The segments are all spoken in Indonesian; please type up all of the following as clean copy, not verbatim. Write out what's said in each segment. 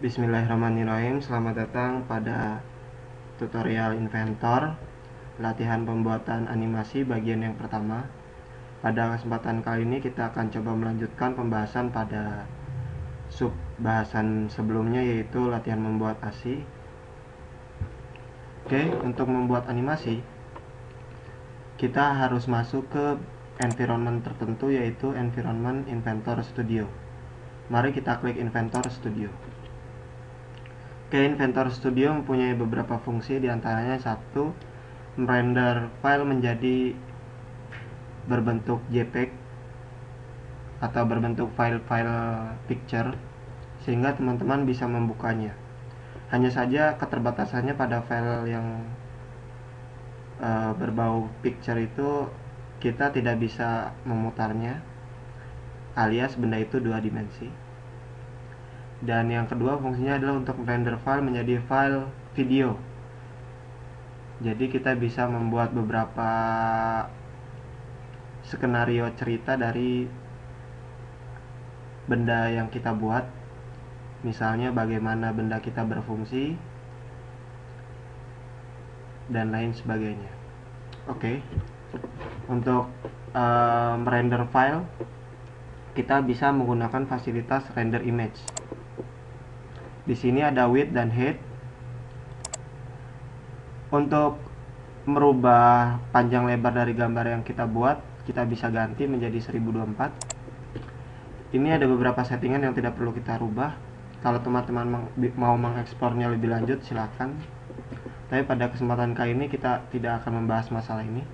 Bismillahirrahmanirrahim. Selamat datang pada tutorial Inventor, latihan pembuatan animasi bagian yang pertama. Pada kesempatan kali ini kita akan coba melanjutkan pembahasan pada sub bahasan sebelumnya, yaitu latihan membuat ASI. Oke, untuk membuat animasi kita harus masuk ke environment tertentu, yaitu environment Inventor Studio. Mari kita klik Inventor Studio. Oke, Inventor Studio mempunyai beberapa fungsi, diantaranya satu, merender file menjadi berbentuk JPEG atau berbentuk file-file picture, sehingga teman-teman bisa membukanya. Hanya saja keterbatasannya pada file yang berbau picture itu kita tidak bisa memutarnya, alias benda itu dua dimensi. Dan yang kedua, fungsinya adalah untuk render file menjadi file video. Jadi kita bisa membuat beberapa skenario cerita dari benda yang kita buat. Misalnya bagaimana benda kita berfungsi dan lain sebagainya. Oke. Untuk merender file kita bisa menggunakan fasilitas render image. Di sini ada width dan height. Untuk merubah panjang lebar dari gambar yang kita buat, kita bisa ganti menjadi 1024. Ini ada beberapa settingan yang tidak perlu kita rubah. Kalau teman-teman mau mengeksplornya lebih lanjut, silakan. Tapi pada kesempatan kali ini kita tidak akan membahas masalah ini.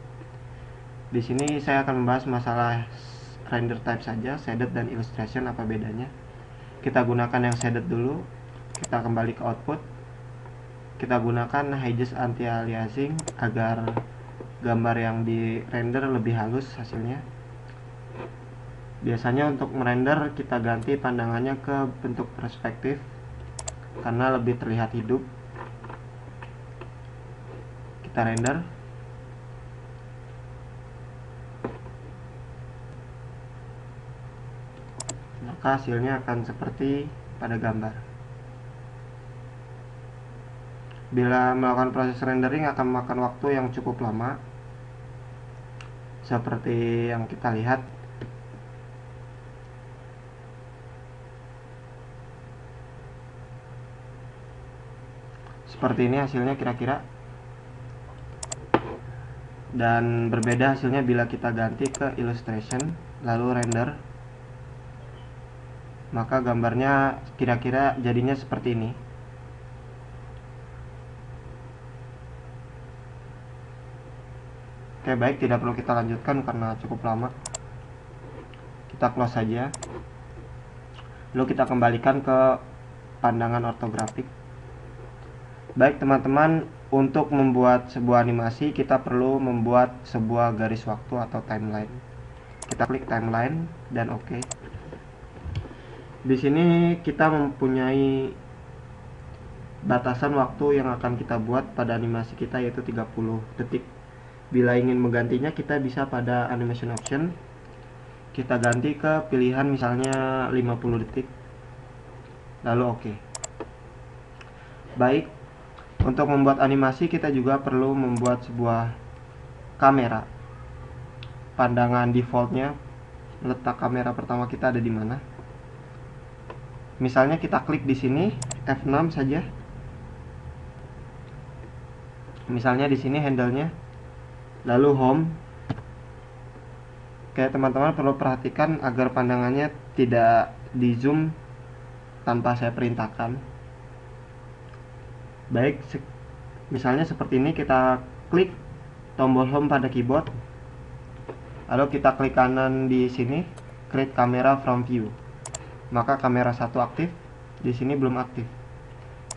Di sini saya akan membahas masalah render type saja, shaded dan illustration, apa bedanya. Kita gunakan yang shaded dulu. Kita kembali ke output. Kita gunakan high-res anti-aliasing agar gambar yang di render lebih halus hasilnya. Biasanya untuk merender kita ganti pandangannya ke bentuk perspektif karena lebih terlihat hidup. Kita render. Maka hasilnya akan seperti pada gambar. Bila melakukan proses rendering akan memakan waktu yang cukup lama, seperti yang kita lihat. Seperti ini hasilnya kira-kira. Dan berbeda hasilnya bila kita ganti ke illustration lalu render. Maka gambarnya kira-kira jadinya seperti ini. Oke, baik, tidak perlu kita lanjutkan karena cukup lama. Kita close saja. Lalu kita kembalikan ke pandangan ortografik. Baik teman-teman, untuk membuat sebuah animasi kita perlu membuat sebuah garis waktu atau timeline. Kita klik timeline dan oke. Di sini kita mempunyai batasan waktu yang akan kita buat pada animasi kita, yaitu 30 detik. Bila ingin menggantinya kita bisa pada animation option. Kita ganti ke pilihan misalnya 50 detik. Lalu oke. Baik. Untuk membuat animasi kita juga perlu membuat sebuah kamera. Pandangan defaultnya, letak kamera pertama kita ada di mana? Misalnya kita klik di sini F6 saja. Misalnya di sini handle-nya. Lalu home. Oke, teman-teman perlu perhatikan agar pandangannya tidak di zoom tanpa saya perintahkan. Baik, misalnya seperti ini, kita klik tombol home pada keyboard. Lalu kita klik kanan di sini, create camera from view. Maka kamera 1 aktif, di sini belum aktif.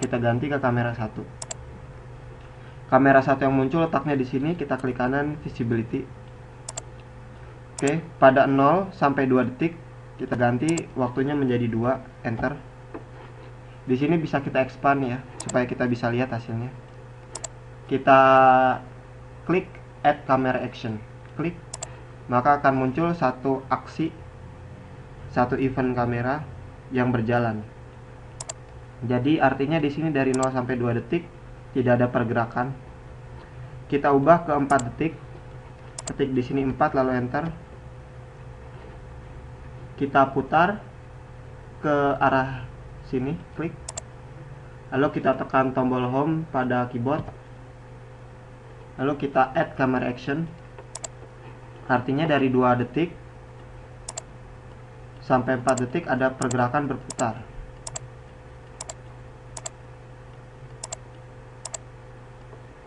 Kita ganti ke kamera 1. Kamera 1 yang muncul letaknya di sini, kita klik kanan visibility. Oke, pada 0 sampai 2 detik kita ganti waktunya menjadi 2, enter. Di sini bisa kita expand ya, supaya kita bisa lihat hasilnya. Kita klik add camera action. Klik, maka akan muncul satu aksi, satu event kamera yang berjalan. Jadi artinya di sini dari 0 sampai 2 detik tidak ada pergerakan. Kita ubah ke 4 detik. Ketik di sini 4 lalu enter. Kita putar ke arah sini, klik. Lalu kita tekan tombol home pada keyboard. Lalu kita add camera action. Artinya dari 2 detik sampai 4 detik ada pergerakan berputar.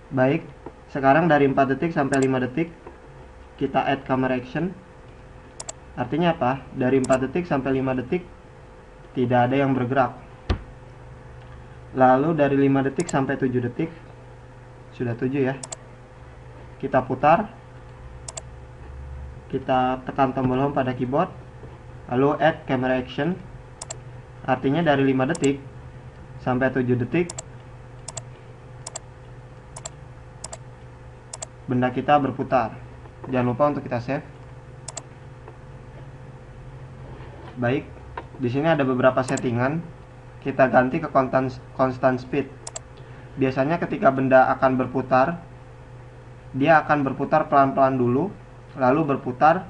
Baik, sekarang dari 4 detik sampai 5 detik kita add camera action. Artinya apa? Dari 4 detik sampai 5 detik tidak ada yang bergerak. Lalu dari 5 detik sampai 7 detik, sudah 7 ya, kita putar, kita tekan tombol home pada keyboard, lalu add camera action. Artinya dari 5 detik sampai 7 detik benda kita berputar. Jangan lupa untuk kita save. Baik, di sini ada beberapa settingan. Kita ganti ke constant speed. Biasanya ketika benda akan berputar, dia akan berputar pelan-pelan dulu, lalu berputar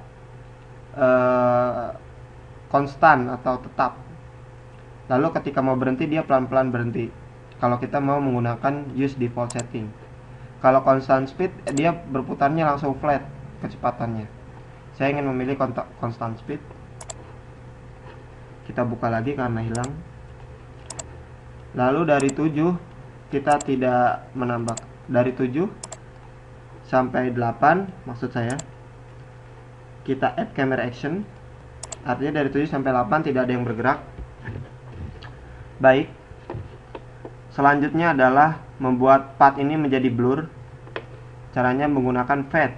konstan atau tetap. Lalu ketika mau berhenti, dia pelan-pelan berhenti. Kalau kita mau menggunakan use default setting. Kalau constant speed, dia berputarnya langsung flat kecepatannya. Saya ingin memilih constant speed. Kita buka lagi karena hilang. Lalu dari 7 kita tidak menambah. Dari 7 sampai 8 maksud saya, kita add camera action. Artinya dari 7 sampai 8 tidak ada yang bergerak. Baik, selanjutnya adalah membuat path ini menjadi blur. Caranya menggunakan fade.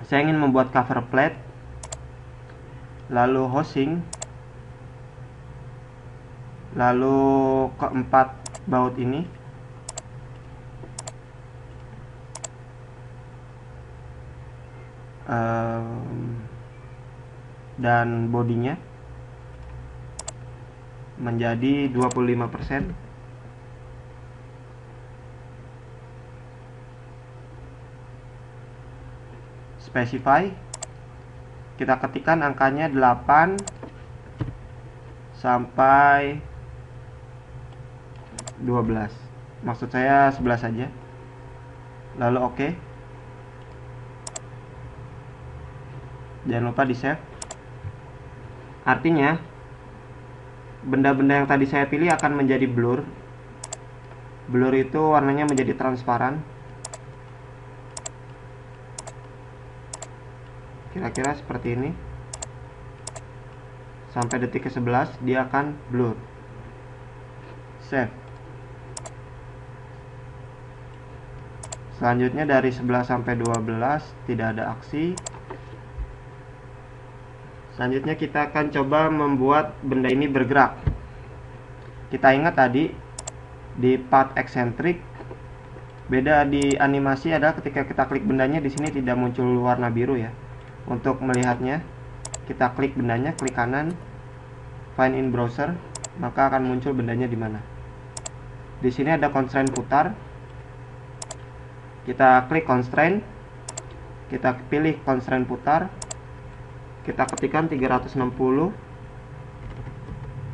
Saya ingin membuat cover plate, lalu housing, lalu keempat baut ini, dan bodinya menjadi 25%. Specify, kita ketikkan angkanya 8 sampai 12, maksud saya 11 saja. Lalu OK. Jangan lupa di save. Artinya benda-benda yang tadi saya pilih akan menjadi blur. Blur itu warnanya menjadi transparan. Kira-kira seperti ini. Sampai detik ke-11 dia akan blur. Save. Selanjutnya dari 11 sampai 12 tidak ada aksi. Selanjutnya kita akan coba membuat benda ini bergerak. Kita ingat tadi di path eccentric, beda di animasi adalah ketika kita klik bendanya di sini tidak muncul warna biru ya. Untuk melihatnya, kita klik bendanya, klik kanan, find in browser, maka akan muncul bendanya di mana. Di sini ada constraint putar. Kita klik constraint, kita pilih constraint putar, kita ketikkan 360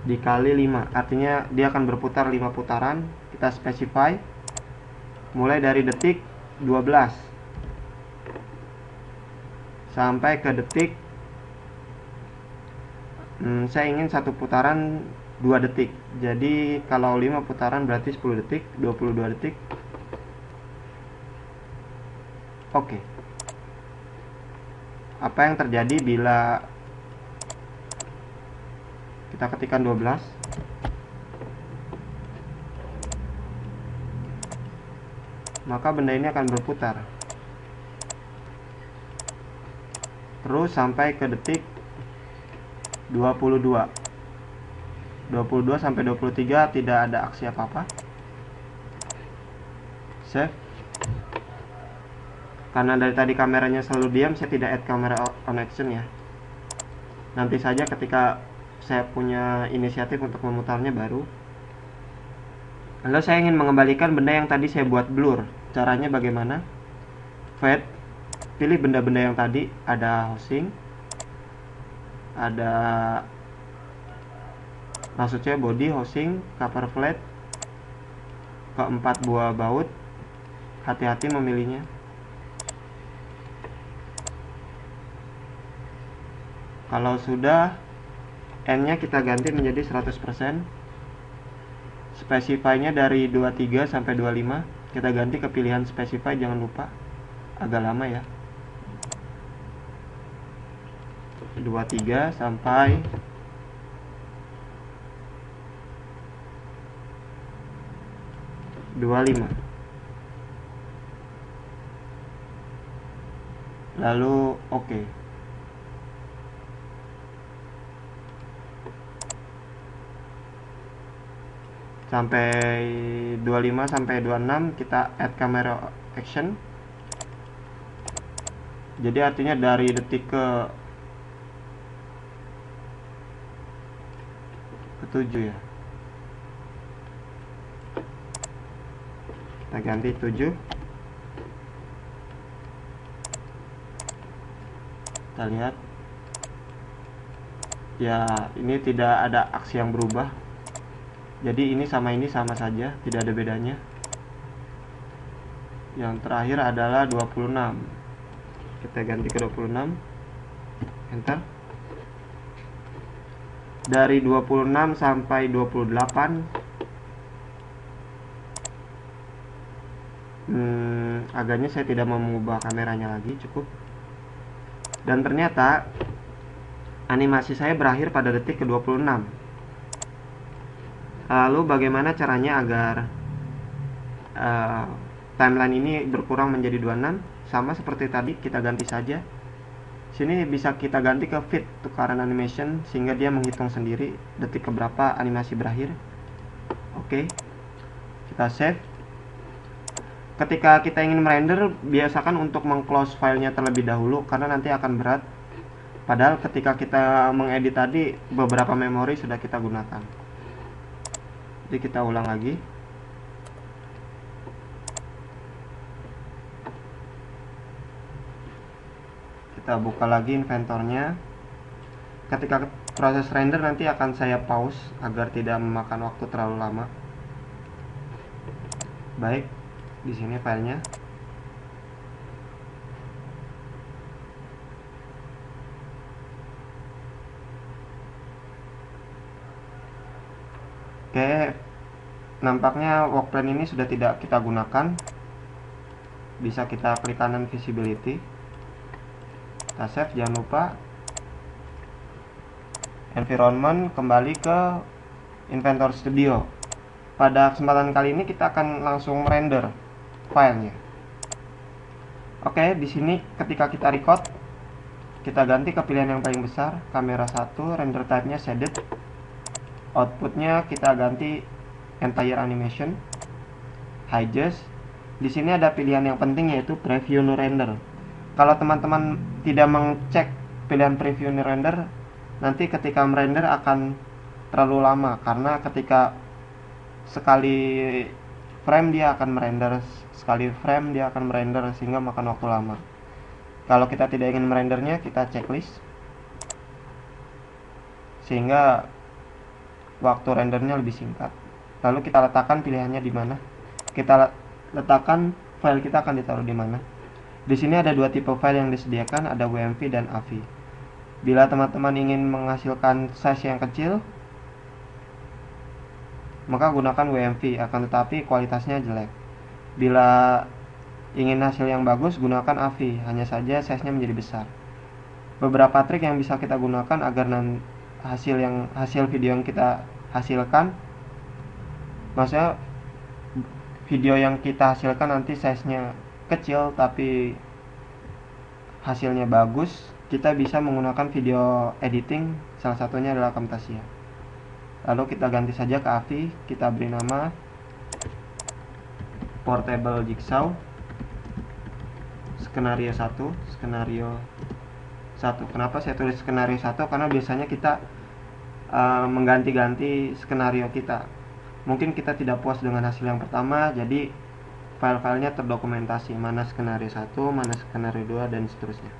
dikali 5, artinya dia akan berputar 5 putaran. Kita specify mulai dari detik 12 sampai ke detik, saya ingin satu putaran 2 detik. Jadi kalau 5 putaran berarti 10 detik, 22 detik. Oke. Apa yang terjadi bila kita ketikkan 12? Maka benda ini akan berputar terus sampai ke detik 22. 22 sampai 23 tidak ada aksi apa-apa. Save. Karena dari tadi kameranya selalu diam, saya tidak add camera on action ya. Nanti saja ketika saya punya inisiatif untuk memutarnya baru. Lalu saya ingin mengembalikan benda yang tadi saya buat blur. Caranya bagaimana? Fade, pilih benda-benda yang tadi, ada housing, ada maksudnya body, housing, cover flat, keempat buah baut. Hati-hati memilihnya. Kalau sudah, N-nya kita ganti menjadi 100%. Specify-nya dari 23 sampai 25. Kita ganti ke pilihan specify, jangan lupa. Agak lama ya. 23 sampai 25. Lalu oke. Sampai 25 sampai 26 kita add camera action. Jadi artinya dari detik ke 7 ya. Kita ganti 7. Kita lihat. Ya, ini tidak ada aksi yang berubah. Jadi ini sama saja, tidak ada bedanya. Yang terakhir adalah 26. Kita ganti ke 26. Enter. Dari 26 sampai 28. Agaknya saya tidak mau mengubah kameranya lagi, cukup. Dan ternyata animasi saya berakhir pada detik ke 26. Lalu bagaimana caranya agar timeline ini berkurang menjadi 26? Sama seperti tadi, kita ganti saja. Sini bisa kita ganti ke fit to current animation, sehingga dia menghitung sendiri detik keberapa animasi berakhir. Oke. Kita save. Ketika kita ingin merender, biasakan untuk meng-close filenya terlebih dahulu, karena nanti akan berat. Padahal ketika kita mengedit tadi, beberapa memori sudah kita gunakan. Jadi kita ulang lagi. Kita buka lagi inventornya. Ketika proses render nanti akan saya pause agar tidak memakan waktu terlalu lama. Baik, di sini filenya. Oke, nampaknya work plane ini sudah tidak kita gunakan. Bisa kita klik kanan visibility. Kita save, jangan lupa. Environment, kembali ke Inventor Studio. Pada kesempatan kali ini kita akan langsung render filenya. Oke, di sini ketika kita record, kita ganti ke pilihan yang paling besar, kamera 1, render type-nya shaded. Outputnya kita ganti entire animation, high just. Di sini ada pilihan yang penting yaitu preview no render. Kalau teman-teman tidak mengecek pilihan preview no render, nanti ketika merender akan terlalu lama, karena ketika sekali frame dia akan merender, sehingga makan waktu lama. Kalau kita tidak ingin merendernya, kita checklist sehingga waktu rendernya lebih singkat. Lalu kita letakkan pilihannya di mana. Kita letakkan file kita akan ditaruh di mana. Di sini ada dua tipe file yang disediakan, ada WMV dan AVI. Bila teman-teman ingin menghasilkan size yang kecil, maka gunakan WMV, akan tetapi kualitasnya jelek. Bila ingin hasil yang bagus, gunakan AVI, hanya saja size-nya menjadi besar. Beberapa trik yang bisa kita gunakan agar hasil video yang kita hasilkan, maksudnya video yang kita hasilkan nanti size-nya kecil tapi hasilnya bagus, kita bisa menggunakan video editing, salah satunya adalah Camtasia. Lalu kita ganti saja ke AVI, kita beri nama Portable Jigsaw skenario 1. Kenapa saya tulis skenario 1? Karena biasanya kita mengganti-ganti skenario kita. Mungkin kita tidak puas dengan hasil yang pertama, jadi file-filenya terdokumentasi, mana skenario 1, mana skenario 2, dan seterusnya.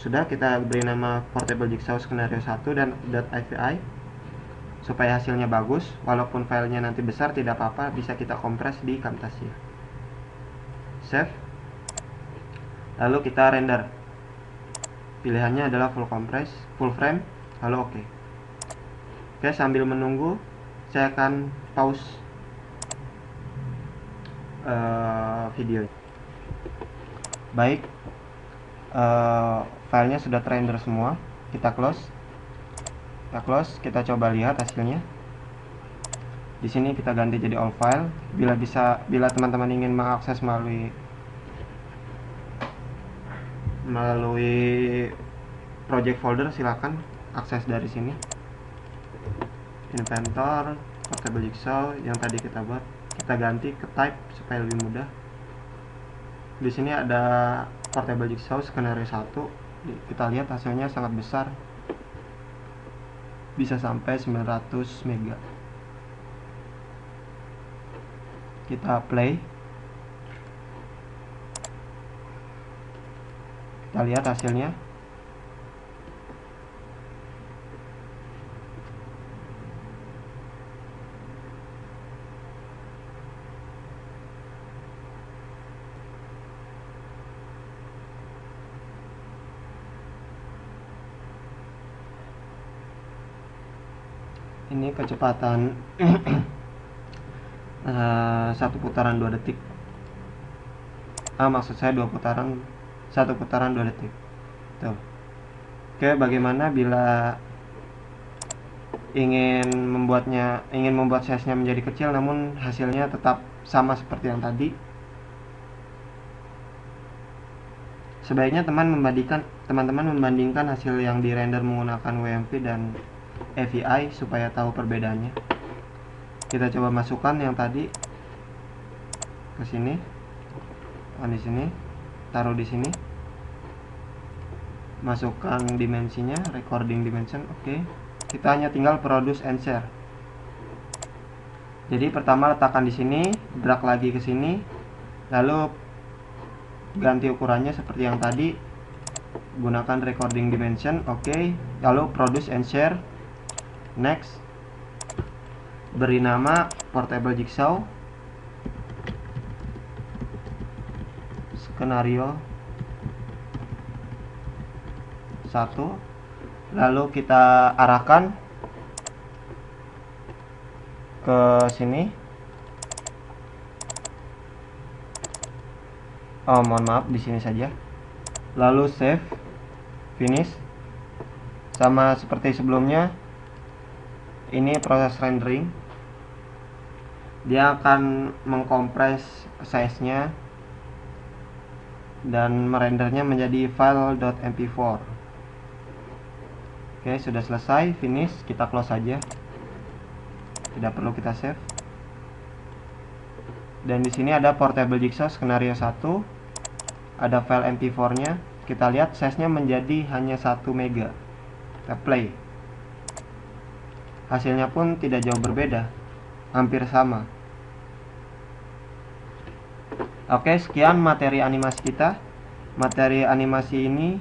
Sudah, kita beri nama Portable Jigsaw skenario 1 dan .avi supaya hasilnya bagus. Walaupun filenya nanti besar tidak apa-apa, bisa kita kompres di Camtasia. Save. Lalu kita render. Pilihannya adalah full compress, full frame, lalu oke. Oke, sambil menunggu saya akan pause video. Baik, filenya sudah terrender semua. Kita close. Kita coba lihat hasilnya. Di sini kita ganti jadi all file. Bila teman-teman ingin mengakses melalui project folder, silakan akses dari sini. Inventor Portable Jigsaw yang tadi kita buat, kita ganti ke type supaya lebih mudah. Di sini ada Portable Jigsaw skenario 1. Kita lihat hasilnya sangat besar, bisa sampai 900 mega. Kita play, kita lihat hasilnya. Ini kecepatan 1 putaran 2 detik. Maksud saya 2 putaran, 1 putaran 2 detik. Tuh. Oke, bagaimana bila ingin membuat size-nya menjadi kecil namun hasilnya tetap sama seperti yang tadi? Sebaiknya teman-teman membandingkan hasil yang di render menggunakan WMV dan AVI supaya tahu perbedaannya. Kita coba masukkan yang tadi ke sini, di sini, taruh di sini, masukkan dimensinya, recording dimension, oke. Kita hanya tinggal produce and share. Jadi pertama letakkan di sini, drag lagi ke sini, lalu ganti ukurannya seperti yang tadi, gunakan recording dimension, oke. Lalu produce and share. Next, beri nama Portable Jigsaw skenario 1. Lalu kita arahkan ke sini. Mohon maaf, di sini saja. Lalu save, finish. Sama seperti sebelumnya, ini proses rendering. Dia akan mengkompres size-nya dan merendernya menjadi file .mp4. Oke, sudah selesai, finish. Kita close saja, tidak perlu kita save. Dan di sini ada Portable Jigsaw skenario 1, ada file mp4-nya. Kita lihat size-nya menjadi hanya 1 mega. Kita play. Hasilnya pun tidak jauh berbeda, hampir sama. Oke, sekian materi animasi kita. Materi animasi ini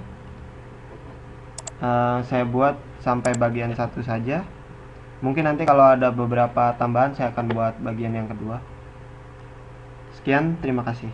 saya buat sampai bagian 1 saja. Mungkin nanti kalau ada beberapa tambahan saya akan buat bagian yang kedua. Sekian, terima kasih.